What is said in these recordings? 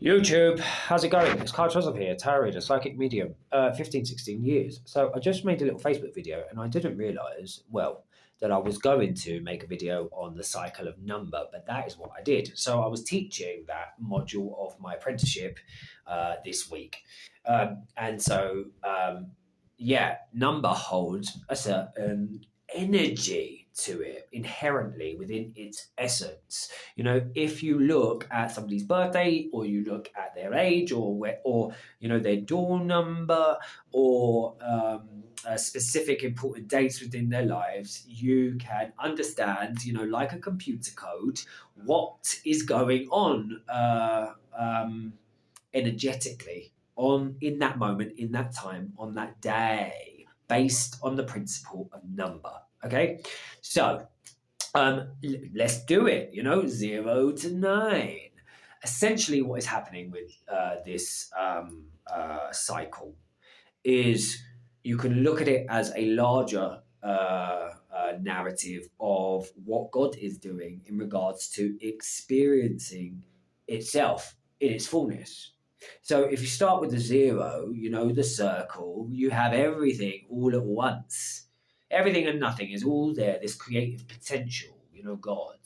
YouTube, how's it going? It's Carl Chosov here, tarot reader, psychic medium, 15, 16 years. So I just made a little Facebook video and I didn't realise, well, that I was going to make a video on the cycle of number, but that is what I did. So I was teaching that module of my apprenticeship this week. Yeah, number holds a certain energy to it inherently within its essence. You know, if you look at somebody's birthday, or you look at their age, or their door number, or specific important dates within their lives, you can understand, like a computer code, what is going on energetically on in that moment, in that time, on that day, based on the principle of number. Okay, so let's do it. 0 to 9. Essentially, what is happening with this cycle is you can look at it as a larger narrative of what God is doing in regards to experiencing itself in its fullness. So if you start with the zero, the circle, you have everything all at once. Everything and nothing is all there, this creative potential, God.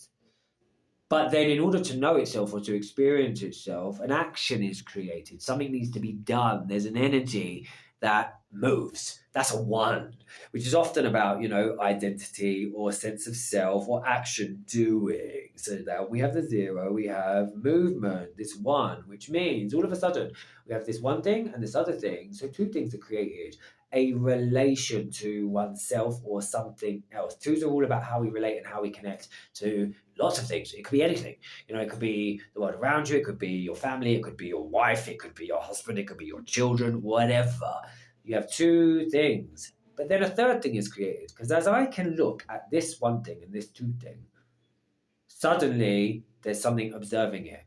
But then, in order to know itself or to experience itself, an action is created. Something needs to be done. There's an energy that moves. That's a one, which is often about, identity or sense of self or action doing. So that we have the zero, we have movement, this one, which means all of a sudden we have this one thing and this other thing. So two things are created, a relation to oneself or something else. Twos are all about how we relate and how we connect to lots of things. It could be anything. It could be the world around you, it could be your family, it could be your wife, it could be your husband, it could be your children, whatever. You have two things. But then a third thing is created. Because as I can look at this one thing and this two thing, suddenly there's something observing it.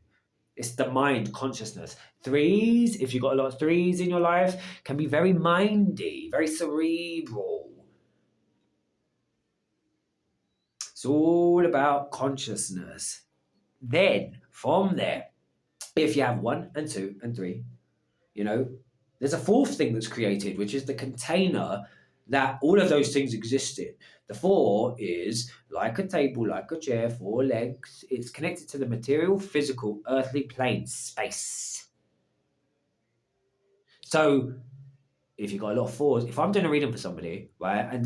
It's the mind consciousness. Threes, if you've got a lot of threes in your life, can be very mindy, very cerebral. It's all about consciousness. Then, from there, if you have one and two and three, you know, there's a fourth thing that's created, which is the container that all of those things exist in. The four is like a table, like a chair, four legs. It's connected to the material, physical, earthly plane, space. So if you've got a lot of fours, if I'm doing a reading for somebody, right, and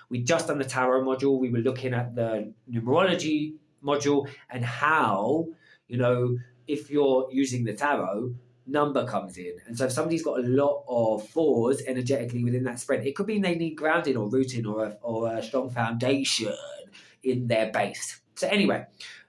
we just done the tarot module, we were looking at the numerology module and how, you know, if you're using the tarot, number comes in. And so if somebody's got a lot of fours energetically within that spread, it could mean they need grounding or rooting or a strong foundation in their base. So anyway,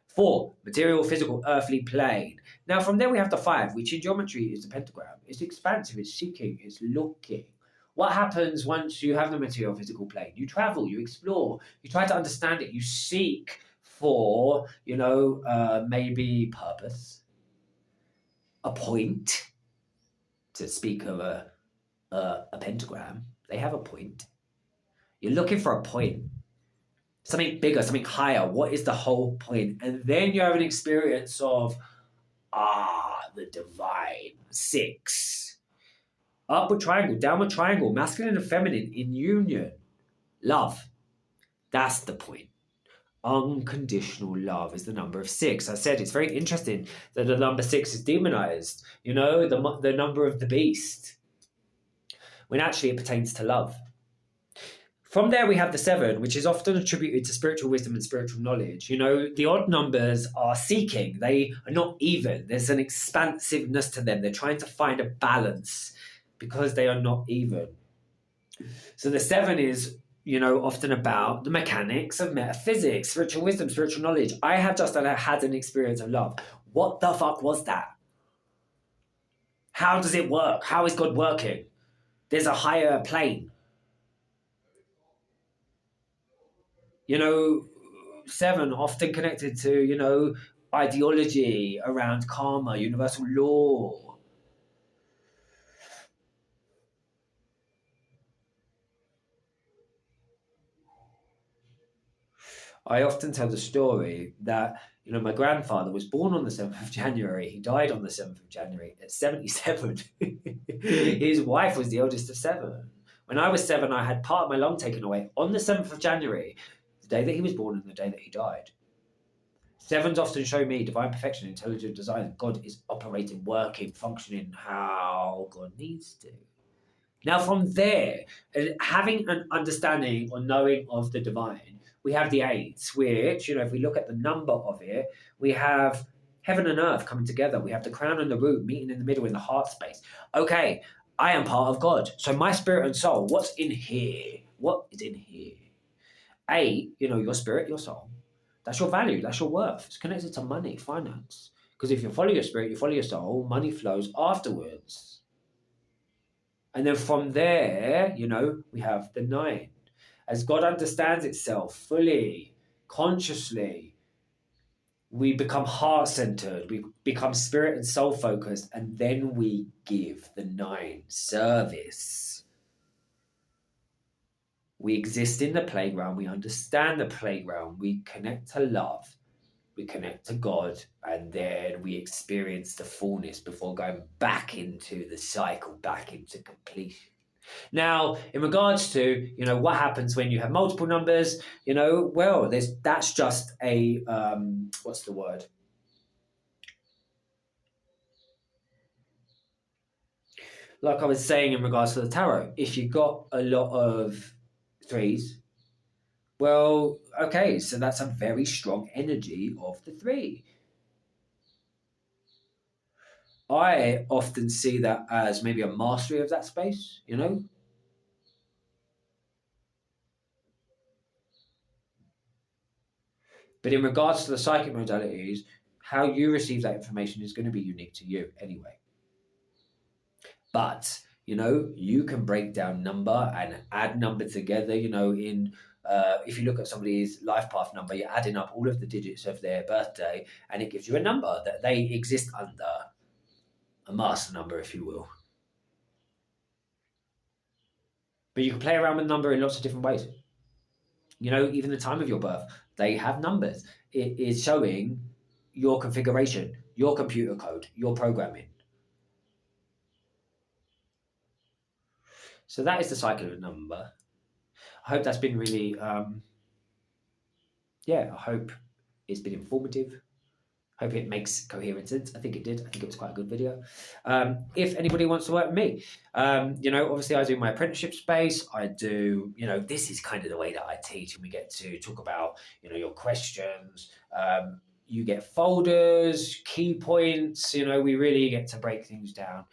four, material, physical, earthly plane. Now, from there, we have the five, which in geometry is the pentagram. It's expansive, it's seeking, it's looking. What happens once you have the material physical plane? You travel, you explore, you try to understand it, you seek for, maybe purpose, a point. To speak of a pentagram, they have a point. You're looking for a point, something bigger, something higher. What is the whole point? And then you have an experience of, the divine. Six. Upward triangle, downward triangle, masculine and feminine in union. Love. That's the point. Unconditional love is the number of six. I said it's very interesting that the number six is demonized, the number of the beast, when actually it pertains to love. From there, we have the seven, which is often attributed to spiritual wisdom and spiritual knowledge. The odd numbers are seeking, they are not even. There's an expansiveness to them. They're trying to find a balance because they are not even. So the seven is, often about the mechanics of metaphysics, spiritual wisdom, spiritual knowledge. I have just had an experience of love. What the fuck was that? How does it work? How is God working? There's a higher plane. Seven often connected to, ideology around karma, universal law. I often tell the story that, my grandfather was born on the 7th of January. He died on the 7th of January at 77. His wife was the eldest of seven. When I was seven, I had part of my lung taken away on the 7th of January, the day that he was born and the day that he died. Sevens often show me divine perfection, intelligent design. God is operating, working, functioning how God needs to. Now, from there, having an understanding or knowing of the divine, we have the eights, which, if we look at the number of it, we have heaven and earth coming together. We have the crown and the root meeting in the middle in the heart space. Okay, I am part of God. So my spirit and soul, what's in here? What is in here? Eight, your spirit, your soul. That's your value. That's your worth. It's connected to money, finance. Because if you follow your spirit, you follow your soul, money flows afterwards. And then from there, we have the nine. As God understands itself fully, consciously, we become heart-centered, we become spirit and soul focused, and then we give the nine service. We exist in the playground, we understand the playground, we connect to love, we connect to God, and then we experience the fullness before going back into the cycle, back into completion. Now, in regards to, what happens when you have multiple numbers, well, that's just a, what's the word? Like I was saying in regards to the tarot, if you got a lot of threes, well, okay, so that's a very strong energy of the three. I often see that as maybe a mastery of that space, But in regards to the psychic modalities, how you receive that information is going to be unique to you anyway. But, you can break down number and add number together, if you look at somebody's life path number, you're adding up all of the digits of their birthday and it gives you a number that they exist under, a master number, if you will. But you can play around with number in lots of different ways. Even the time of your birth, they have numbers. It is showing your configuration, your computer code, your programming. So that is the cycle of a number. I hope that's been really, I hope it's been informative. Hope it makes coherent sense. I think it did. I think it was quite a good video. If anybody wants to work with me, obviously I do my apprenticeship space. I do, this is kind of the way that I teach, and we get to talk about, your questions. You get folders, key points. We really get to break things down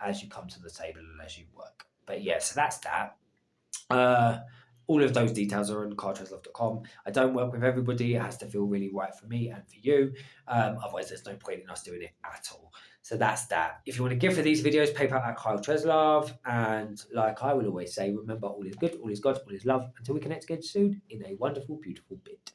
as you come to the table and as you work. But yeah, so that's that. All of those details are on carltreslove.com. I don't work with everybody. It has to feel really right for me and for you. Otherwise, there's no point in us doing it at all. So that's that. If you want to give for these videos, PayPal at Kyle Treslove. And like I will always say, remember, all is good, all is God, all is love. Until we connect again soon in a wonderful, beautiful bit.